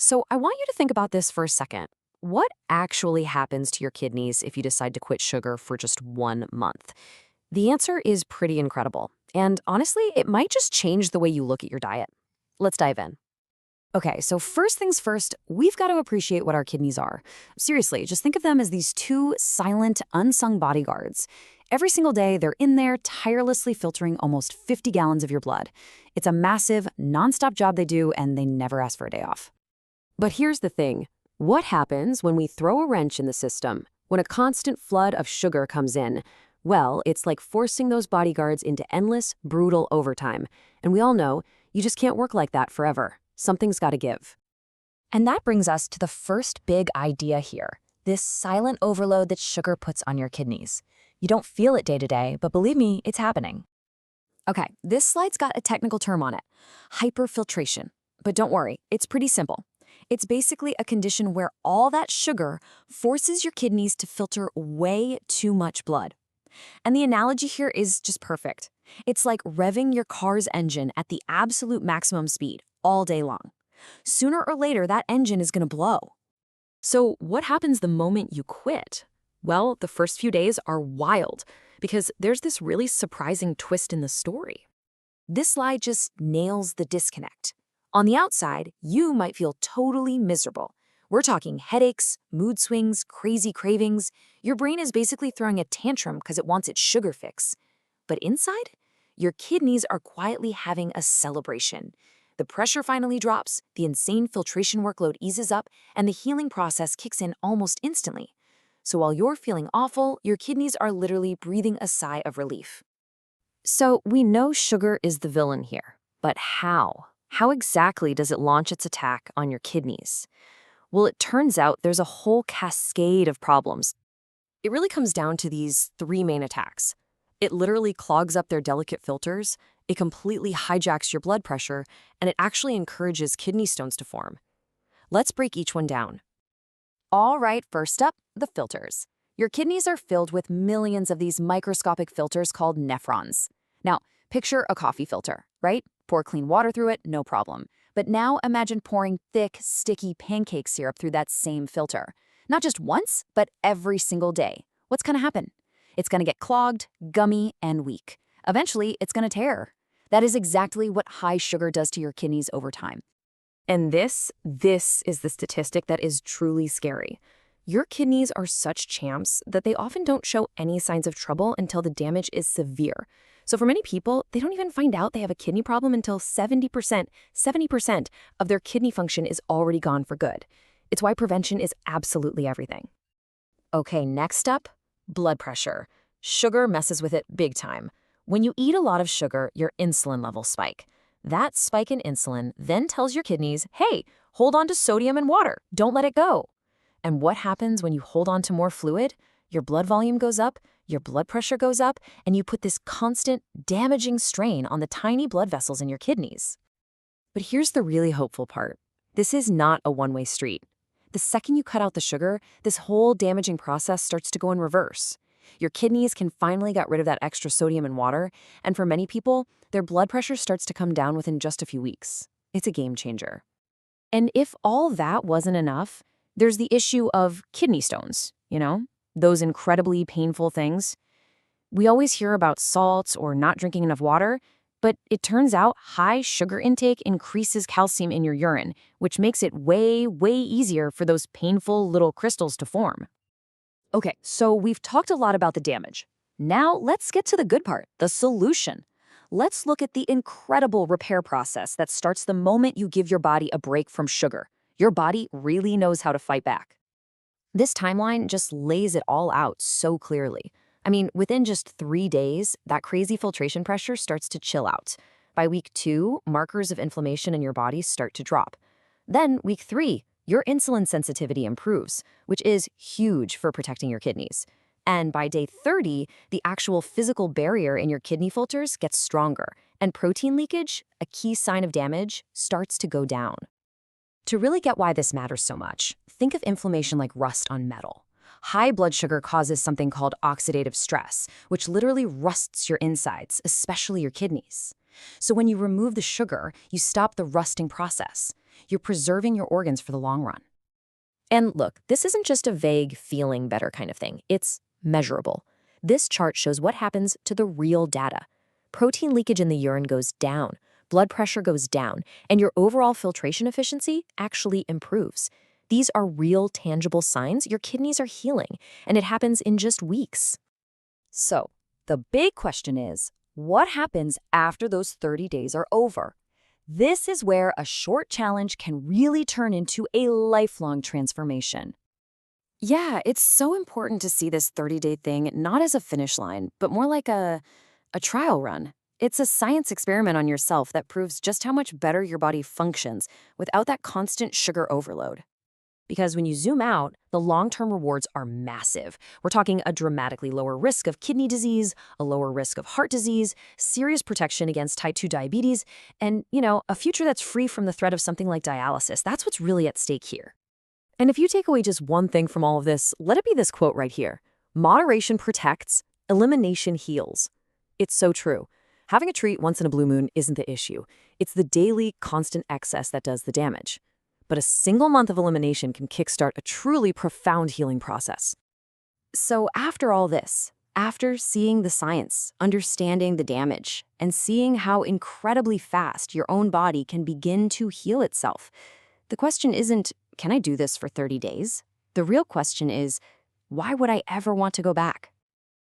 So I want you to think about this for a second. What actually happens to your kidneys if you decide to quit sugar for just 1 month? The answer is pretty incredible. And honestly, it might just change the way you look at your diet. Let's dive in. Okay, so first things first, we've got to appreciate what our kidneys are. Seriously, just think of them as these two silent, unsung bodyguards. Every single day, they're in there tirelessly filtering almost 50 gallons of your blood. It's a massive, nonstop job they do, and they never ask for a day off. But here's the thing. What happens when we throw a wrench in the system? When a constant flood of sugar comes in? Well, it's like forcing those bodyguards into endless, brutal overtime. And we all know, you just can't work like that forever. Something's got to give. And that brings us to the first big idea here, this silent overload that sugar puts on your kidneys. You don't feel it day to day, but believe me, it's happening. Okay, this slide's got a technical term on it, hyperfiltration. But don't worry, it's pretty simple. It's basically a condition where all that sugar forces your kidneys to filter way too much blood. And the analogy here is just perfect. It's like revving your car's engine at the absolute maximum speed all day long. Sooner or later, that engine is going to blow. So what happens the moment you quit? Well, the first few days are wild because there's this really surprising twist in the story. This slide just nails the disconnect. On the outside, you might feel totally miserable. We're talking headaches, mood swings, crazy cravings. Your brain is basically throwing a tantrum because it wants its sugar fix. But inside, your kidneys are quietly having a celebration. The pressure finally drops, the insane filtration workload eases up, and the healing process kicks in almost instantly. So while you're feeling awful, your kidneys are literally breathing a sigh of relief. So we know sugar is the villain here, but how? How exactly does it launch its attack on your kidneys? Well, it turns out there's a whole cascade of problems. It really comes down to these three main attacks. It literally clogs up their delicate filters, it completely hijacks your blood pressure, and it actually encourages kidney stones to form. Let's break each one down. All right, first up, the filters. Your kidneys are filled with millions of these microscopic filters called nephrons. Now, picture a coffee filter, right? Pour clean water through it, no problem. But now imagine pouring thick, sticky pancake syrup through that same filter. Not just once, but every single day. What's going to happen? It's going to get clogged, gummy, and weak. Eventually, it's going to tear. That is exactly what high sugar does to your kidneys over time. And this is the statistic that is truly scary. Your kidneys are such champs that they often don't show any signs of trouble until the damage is severe. So for many people, they don't even find out they have a kidney problem until 70% of their kidney function is already gone for good. It's why prevention is absolutely everything. Okay, next up, blood pressure. Sugar messes with it big time. When you eat a lot of sugar, your insulin levels spike. That spike in insulin then tells your kidneys, hey, hold on to sodium and water, don't let it go. And what happens when you hold on to more fluid? Your blood volume goes up, your blood pressure goes up, and you put this constant, damaging strain on the tiny blood vessels in your kidneys. But here's the really hopeful part. This is not a one-way street. The second you cut out the sugar, this whole damaging process starts to go in reverse. Your kidneys can finally get rid of that extra sodium and water, and for many people, their blood pressure starts to come down within just a few weeks. It's a game changer. And if all that wasn't enough, there's the issue of kidney stones, those incredibly painful things. We always hear about salts or not drinking enough water, but it turns out high sugar intake increases calcium in your urine, which makes it way, way easier for those painful little crystals to form. Okay, so we've talked a lot about the damage. Now let's get to the good part, the solution. Let's look at the incredible repair process that starts the moment you give your body a break from sugar. Your body really knows how to fight back. This timeline just lays it all out so clearly. I mean, within just 3 days, that crazy filtration pressure starts to chill out. By week 2, markers of inflammation in your body start to drop. Then, week 3, your insulin sensitivity improves, which is huge for protecting your kidneys. And by day 30, the actual physical barrier in your kidney filters gets stronger, and protein leakage, a key sign of damage, starts to go down. To really get why this matters so much, think of inflammation like rust on metal. High blood sugar causes something called oxidative stress, which literally rusts your insides, especially your kidneys. So when you remove the sugar, you stop the rusting process. You're preserving your organs for the long run. And look, this isn't just a vague feeling better kind of thing. It's measurable. This chart shows what happens to the real data. Protein leakage in the urine goes down, blood pressure goes down, and your overall filtration efficiency actually improves. These are real, tangible signs your kidneys are healing, and it happens in just weeks. So, the big question is, what happens after those 30 days are over? This is where a short challenge can really turn into a lifelong transformation. Yeah, it's so important to see this 30-day thing not as a finish line, but more like a trial run. It's a science experiment on yourself that proves just how much better your body functions without that constant sugar overload. Because when you zoom out, the long-term rewards are massive. We're talking a dramatically lower risk of kidney disease, a lower risk of heart disease, serious protection against type 2 diabetes, and, a future that's free from the threat of something like dialysis. That's what's really at stake here. And if you take away just one thing from all of this, let it be this quote right here. Moderation protects, elimination heals. It's so true. Having a treat once in a blue moon isn't the issue. It's the daily, constant excess that does the damage. But a single month of elimination can kickstart a truly profound healing process. So after all this, after seeing the science, understanding the damage, and seeing how incredibly fast your own body can begin to heal itself, the question isn't, can I do this for 30 days? The real question is, why would I ever want to go back?